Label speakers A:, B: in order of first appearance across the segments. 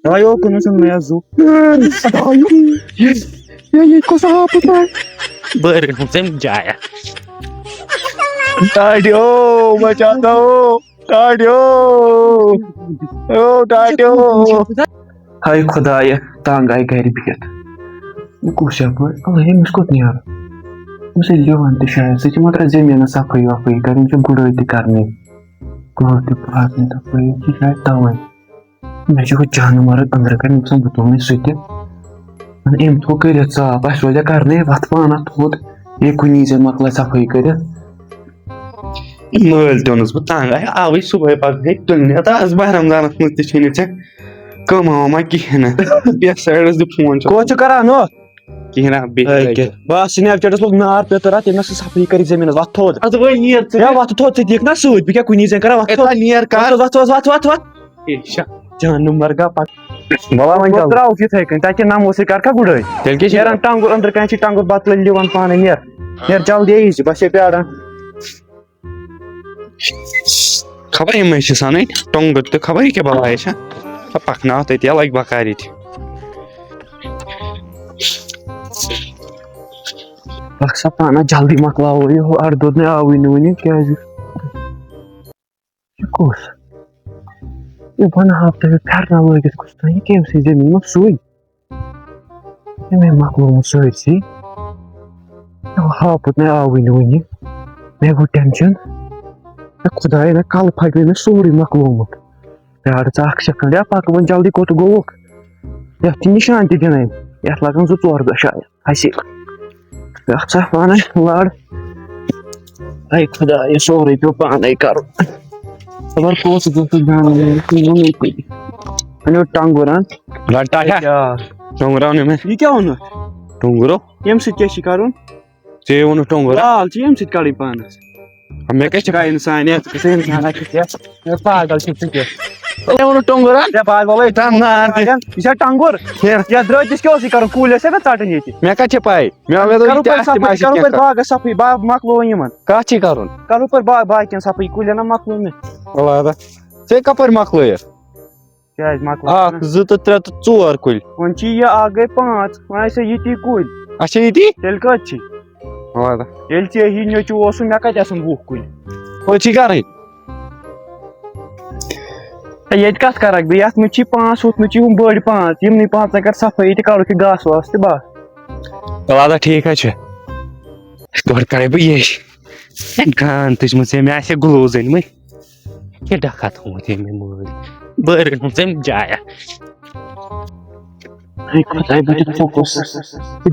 A: Ayo kunusum mezu.
B: ये कसा हापत आहे
C: बरं समजाया
B: टाड्यो बचाता हो टाड्यो ओ टाड्यो हाय खुदाया तंग आई घर बिहत कुछ अम्स कोत नीर मुझे लिवन तो शायद सच मात्र जमीन सफाई वफाई कर गुड़ करने गुड़ फासने तफाई शायद तवे मे जानवर अंदर कर बतून सत एम थो कर साफ अस रोजा करने वत पाना थोद ये कुनी से मकला सफाई कर
C: मल दोनस बह तंग आय आवै सुबह पगह तुलने आज बाह रमजान मज ते कमा कहें ना साइडस दि फोन
A: कोच करान हो
C: कहें ना
A: बस स्नैपचैटस लोग नार पेतर तेम सफाई कर जमीन वत थोद वत थोद दिख ना सत बह कुनी से करा वत जान मरगा त्राव इत तक नमो सर कर गुड़ नेरान टंगुर अंदर कह टंगुर बतल दिवान पाने नेर जल्दी बस प्यार
C: खबर यम सन टोंग तो खबर क्या बलाय पकना तत लग बकार
A: सा पाना जल्दी मकलाव ये अड़ दोद ने आव वन क्या वन हाफ फेरना लगित कम सी जमीन मा सुई मकलोम सरसी हापुत ने आव वन मे गो टेंशन खुदाय ना कल फट मे सोरी मकलोमुत प्यार सेकंड पक वन जल्दी कोत गोक ये निशान दिन ये लगन 2-4 दह शायद हसिल पान लड़ आई खुदाय सोरे पे पान कर खबर कोस टंगुर
C: टोंगरा में
A: ये क्या वन
C: टोंगरो
A: यम सह कर
C: वन टोंगरा
A: लाल यम सह कड़ी पानस
C: मे क्या
A: इंसानियत पागल
C: वन टोंगरा
A: पागल यह टंगुर या द्रस क्या कर कूल ना ٹٹن ये
C: मे क्या पाई मे
A: बाग सफाई बाग मकलो इन
C: कत
A: करो पर बाकी सफाई कूल ना मकलो मे
C: े कपर मकल
A: क्या मकल
C: 2 तो 3 तो 4 कुल
A: वन यह गई 5 वन ये कुल
C: अच्छा ये
A: तेल कत ये चे नोचु मे कत 20 कुल
C: कर
A: ये कत कर बह ये 5 हुत हम बड़ 5 यमन 5 कर सफाई करो घास वास तो बस
C: चल ठीक है तोड़ करे बह ये गान तुझ मे ग्लोज अन क्या डका थोत मे मल बर जाया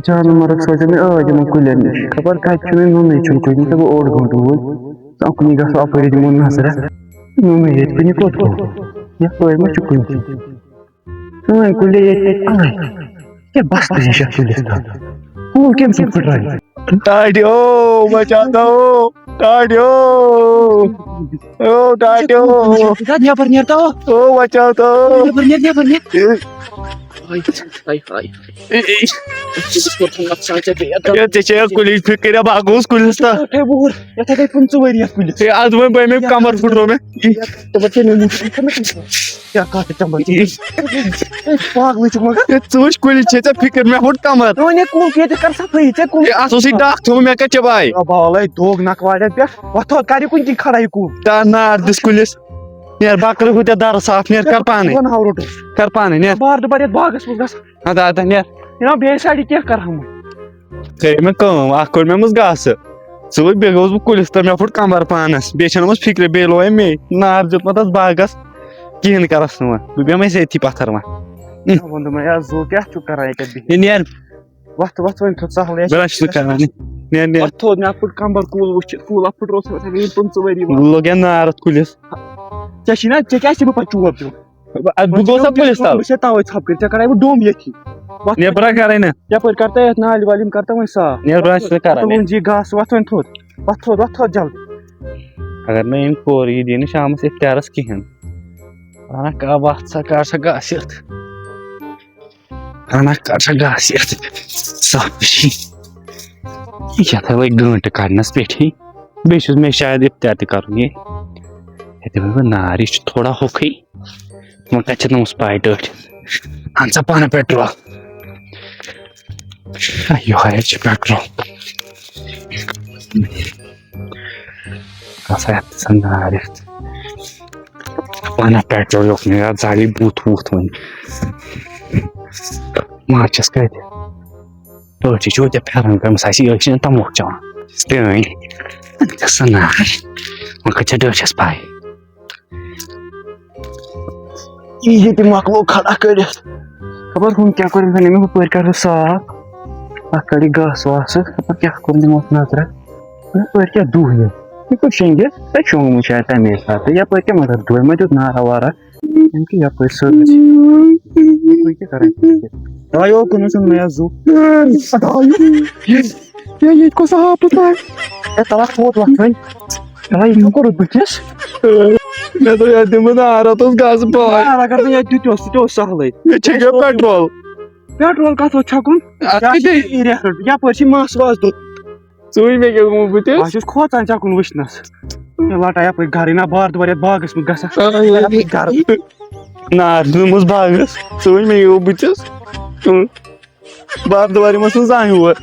A: जानवर सोचे मे आज कुल खबर कत नुन कुन ओड घंट वो अकुन गो अपर दिमो नजर नुन ये कोत ये मे कुन कुल क्या बस कुल कम फुट
B: टाड्यो बचाता हो टाड्यो ओ टाड्यो
A: पर नेरता हो
B: ओ बचाता हो कुल फिक्र बागोस कुल
A: गई 5 वर
B: आज मे कमर फुटो मे
A: क्या
B: चूस कुल फिक्र मे फुट कमर
A: कर सफाई
B: डाक थो मे क्या बाई
A: बाल दोग नकवाड़ पे वो कर कुन खड़ा यह
B: नार दिस कुलिस नेर बकर हूँ दर साफ नेर कर पाने कर पाने नेर
A: बार बार बागस मज
B: अदा नेर
A: बे साइड क्या कर
B: मे कम कोर मे मज घास सूर बे गोस बह कुलिस तो मे फुट कमर पानस बे फिक्र बे लोय मे नार दित बागस कहें करस बह बेमे अथी पत्थर
A: नेर वत वत वन सहल थोद मे फुट कमर कूल वो फुट रोस 5 वर
B: लोग नार कुलिस
A: ना क्या बह चोब
B: गोसा पुलिस
A: तवे छप कर करा डोम ये
B: नेबरा करे ना
A: यप करता है नाल वाली करता वह साफ
B: नेबरा कर
A: जी घास वत वन थोद जल्दी
C: अगर मैं इन कोर ये दिन शाम से इफ्तारस कहें ana ka bahsa karşı gasiyat ana karşı gasiyat safi ya था वही घंटे काटना बैठी बेश में शायद इफ्तार करूंगी ये तो नारिश थोड़ा हो गई मका चना उस पाइट Anza pana petrol. Ayo hayır petrol. Kasa yaptı sen de hareket. Bana petrol yok ne ya zali but oyun. Maça skaydı. Doğru çoğu da peran kırmızı yaşını tam okçama. Stay. Kasana. Makanya dia cespai.
A: ये दिमाग वो खड़ा कर खबर हम क्या करें मैंने में ऊपर कर साफ आकड़ी घास वास खबर क्या करें दिमाग नजर ऊपर क्या दूह है ये कुछ शेंगे चोंग मुझे आता है मेरे साथ या पर क्या मदद दूर मैं जो ना हवारा इनकी या पर सर कोई क्या करें आयो कुछ सुन मैं आजू ये को साफ पता है ये तलाक बहुत वक्त है तला ये को रुक बचस
B: मैं तो यार दिमाग आ रहा था उस घास पर
A: अगर तो ये तो सहले
B: मैं चेक पेट्रोल
A: पेट्रोल का तो छकुन या पर मास वास दो
B: सुई में क्या घूम बुते
A: आज खोतान छकुन वचनस ये लाटा या पर घर ना बार दोबारा बागस में गसा घर
B: ना तुम उस भागस सुई में घूम बुते बार दोबारा मसूस आए हुआ